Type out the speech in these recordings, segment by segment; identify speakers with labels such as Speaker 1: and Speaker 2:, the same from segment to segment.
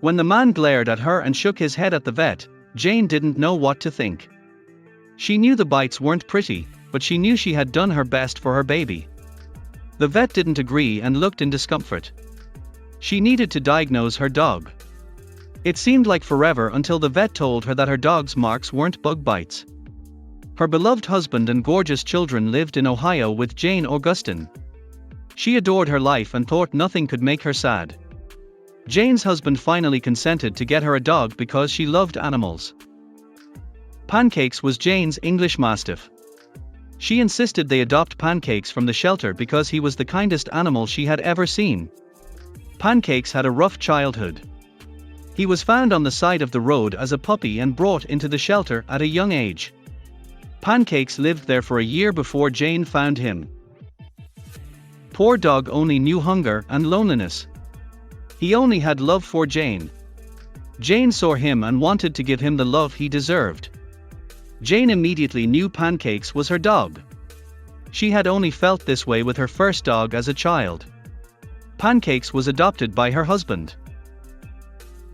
Speaker 1: When the man glared at her and shook his head at the vet, Jane didn't know what to think. She knew the bites weren't pretty, but she knew she had done her best for her baby. The vet didn't agree and looked in discomfort. She needed to diagnose her dog. It seemed like forever until the vet told her that her dog's marks weren't bug bites. Her beloved husband and gorgeous children lived in Ohio with Jane Augustin. She adored her life and thought nothing could make her sad. Jane's husband finally consented to get her a dog because she loved animals. Pancakes was Jane's English Mastiff. She insisted they adopt Pancakes from the shelter because he was the kindest animal she had ever seen. Pancakes had a rough childhood. He was found on the side of the road as a puppy and brought into the shelter at a young age. Pancakes lived there for a year before Jane found him. Poor dog only knew hunger and loneliness. He only had love for Jane. Jane saw him and wanted to give him the love he deserved. Jane immediately knew Pancakes was her dog. She had only felt this way with her first dog as a child. Pancakes was adopted by her husband.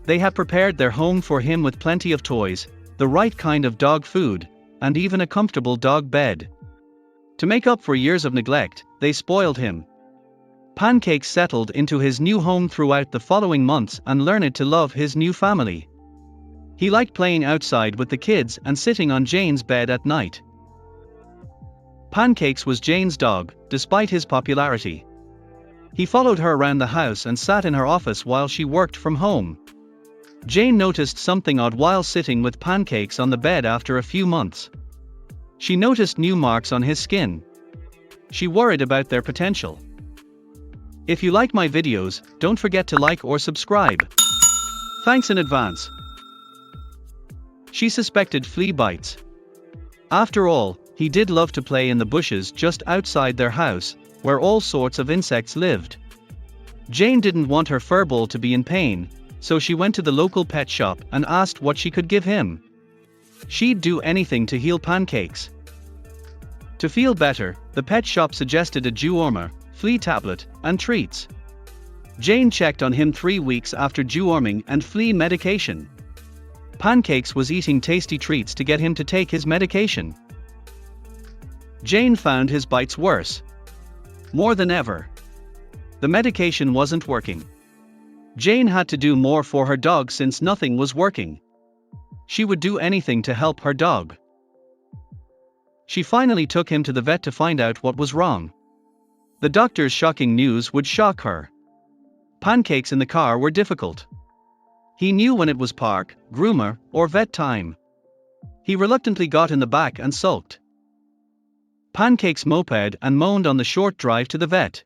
Speaker 1: They had prepared their home for him with plenty of toys, the right kind of dog food, and even a comfortable dog bed. To make up for years of neglect, they spoiled him. Pancakes settled into his new home throughout the following months and learned to love his new family. He liked playing outside with the kids and sitting on Jane's bed at night. Pancakes was Jane's dog, despite his popularity. He followed her around the house and sat in her office while she worked from home. Jane noticed something odd while sitting with Pancakes on the bed after a few months. She noticed new marks on his skin. She worried about their potential. If you like my videos, don't forget to like or subscribe. Thanks in advance. She suspected flea bites. After all, he did love to play in the bushes just outside their house, where all sorts of insects lived. Jane didn't want her furball to be in pain, so she went to the local pet shop and asked what she could give him. She'd do anything to heal Pancakes. To feel better, the pet shop suggested a dewormer, flea tablet, and treats. Jane checked on him 3 weeks after deworming and flea medication. Pancakes was eating tasty treats to get him to take his medication. Jane found his bites worse. More than ever. The medication wasn't working. Jane had to do more for her dog since nothing was working. She would do anything to help her dog. She finally took him to the vet to find out what was wrong. The doctor's shocking news would shock her. Pancakes in the car were difficult. He knew when it was park, groomer, or vet time. He reluctantly got in the back and sulked. Pancakes moped and moaned on the short drive to the vet.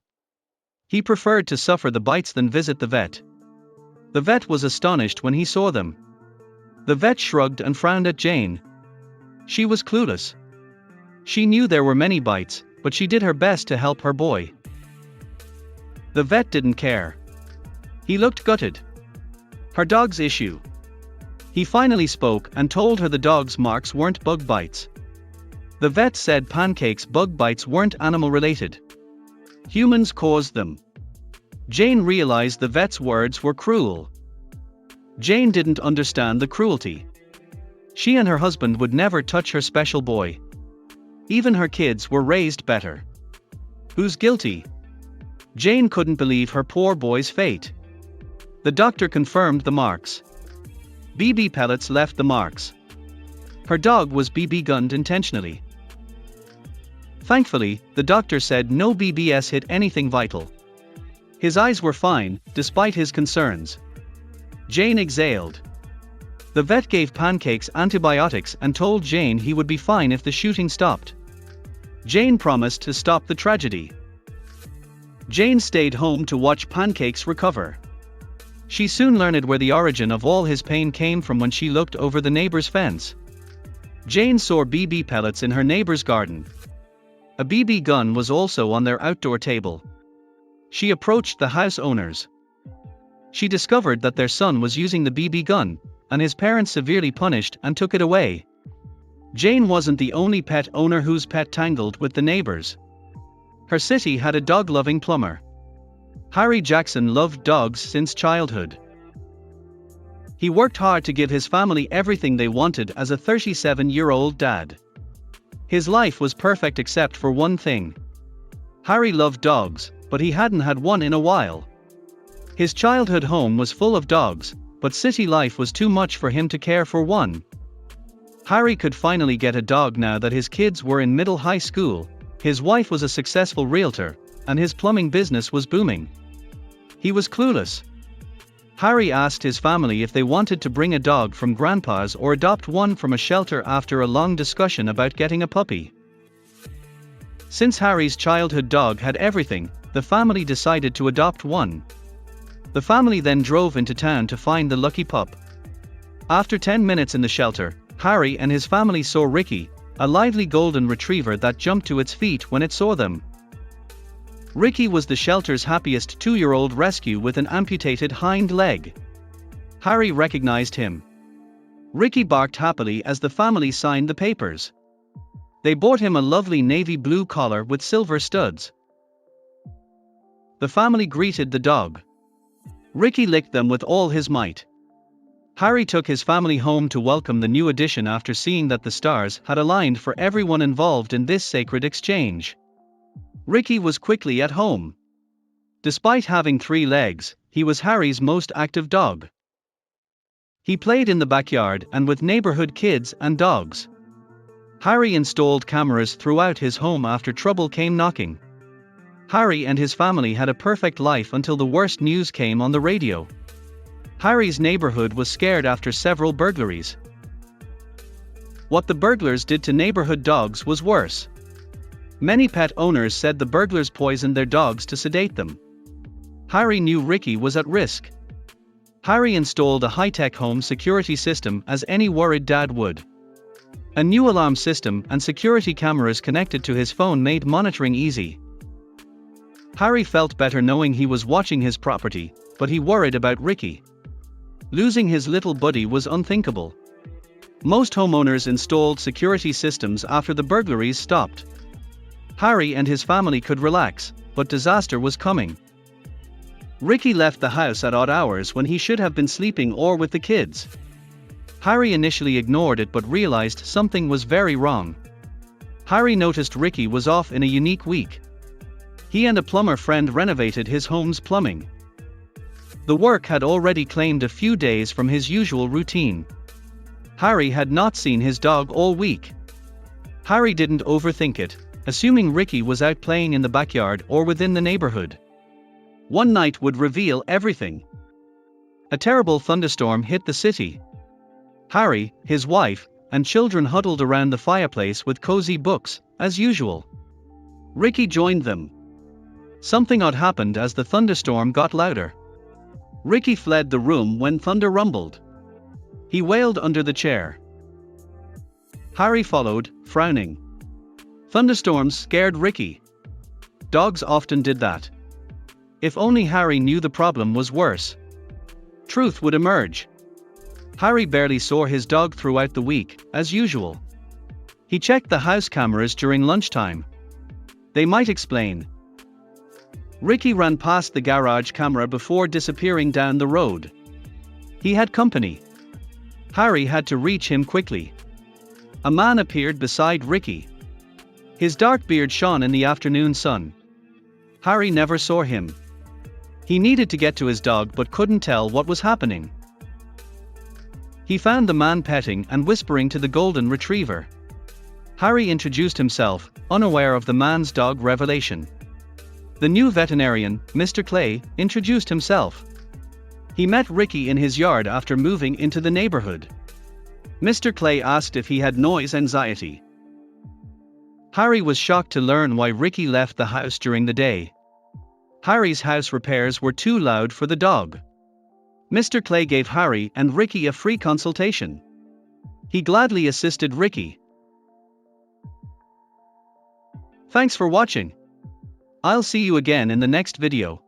Speaker 1: He preferred to suffer the bites than visit the vet. The vet was astonished when he saw them. The vet shrugged and frowned at Jane. She was clueless. She knew there were many bites, but she did her best to help her boy. The vet didn't care. He looked gutted. Her dog's issue. He finally spoke and told her the dog's marks weren't bug bites. The vet said Pancakes' bug bites weren't animal-related. Humans caused them. Jane realized the vet's words were cruel. Jane didn't understand the cruelty. She and her husband would never touch her special boy. Even her kids were raised better. Who's guilty? Jane couldn't believe her poor boy's fate. The doctor confirmed the marks. BB pellets left the marks. Her dog was BB gunned intentionally. Thankfully, the doctor said no BBS hit anything vital. His eyes were fine, despite his concerns. Jane exhaled. The vet gave Pancakes antibiotics and told Jane he would be fine if the shooting stopped. Jane promised to stop the tragedy. Jane stayed home to watch Pancakes recover. She soon learned where the origin of all his pain came from when she looked over the neighbor's fence. Jane saw BB pellets in her neighbor's garden. A BB gun was also on their outdoor table. She approached the house owners. She discovered that their son was using the BB gun, and his parents severely punished and took it away. Jane wasn't the only pet owner whose pet tangled with the neighbors. Her city had a dog-loving plumber. Harry Jackson loved dogs since childhood. He worked hard to give his family everything they wanted as a 37-year-old dad. His life was perfect except for one thing. Harry loved dogs, but he hadn't had one in a while. His childhood home was full of dogs, but city life was too much for him to care for one. Harry could finally get a dog now that his kids were in middle high school, his wife was a successful realtor, and his plumbing business was booming. He was clueless. Harry asked his family if they wanted to bring a dog from grandpa's or adopt one from a shelter after a long discussion about getting a puppy. Since Harry's childhood dog had everything, the family decided to adopt one. The family then drove into town to find the lucky pup. After 10 minutes in the shelter, Harry and his family saw Ricky, a lively golden retriever that jumped to its feet when it saw them. Ricky was the shelter's happiest 2-year-old rescue with an amputated hind leg. Harry recognized him. Ricky barked happily as the family signed the papers. They bought him a lovely navy blue collar with silver studs. The family greeted the dog. Ricky licked them with all his might. Harry took his family home to welcome the new addition after seeing that the stars had aligned for everyone involved in this sacred exchange. Ricky was quickly at home. Despite having 3 legs, he was Harry's most active dog. He played in the backyard and with neighborhood kids and dogs. Harry installed cameras throughout his home after trouble came knocking. Harry and his family had a perfect life until the worst news came on the radio. Harry's neighborhood was scared after several burglaries. What the burglars did to neighborhood dogs was worse. Many pet owners said the burglars poisoned their dogs to sedate them. Harry knew Ricky was at risk. Harry installed a high-tech home security system as any worried dad would. A new alarm system and security cameras connected to his phone made monitoring easy. Harry felt better knowing he was watching his property, but he worried about Ricky. Losing his little buddy was unthinkable. Most homeowners installed security systems after the burglaries stopped. Harry and his family could relax, but disaster was coming. Ricky left the house at odd hours when he should have been sleeping or with the kids. Harry initially ignored it but realized something was very wrong. Harry noticed Ricky was off in a unique week. He and a plumber friend renovated his home's plumbing. The work had already claimed a few days from his usual routine. Harry had not seen his dog all week. Harry didn't overthink it, assuming Ricky was out playing in the backyard or within the neighborhood. One night would reveal everything. A terrible thunderstorm hit the city. Harry, his wife, and children huddled around the fireplace with cozy books, as usual. Ricky joined them. Something odd happened as the thunderstorm got louder. Ricky fled the room when thunder rumbled. He wailed under the chair. Harry followed, frowning. Thunderstorms scared Ricky. Dogs often did that. If only Harry knew the problem was worse. Truth would emerge. Harry barely saw his dog throughout the week, as usual. He checked the house cameras during lunchtime. They might explain. Ricky ran past the garage camera before disappearing down the road. He had company. Harry had to reach him quickly. A man appeared beside Ricky. His dark beard shone in the afternoon sun. Harry never saw him. He needed to get to his dog but couldn't tell what was happening. He found the man petting and whispering to the golden retriever. Harry introduced himself, unaware of the man's dog revelation. The new veterinarian, Mr. Clay, introduced himself. He met Ricky in his yard after moving into the neighborhood. Mr. Clay asked if he had noise anxiety. Harry was shocked to learn why Ricky left the house during the day. Harry's house repairs were too loud for the dog. Mr. Clay gave Harry and Ricky a free consultation. He gladly assisted Ricky. Thanks for watching. I'll see you again in the next video.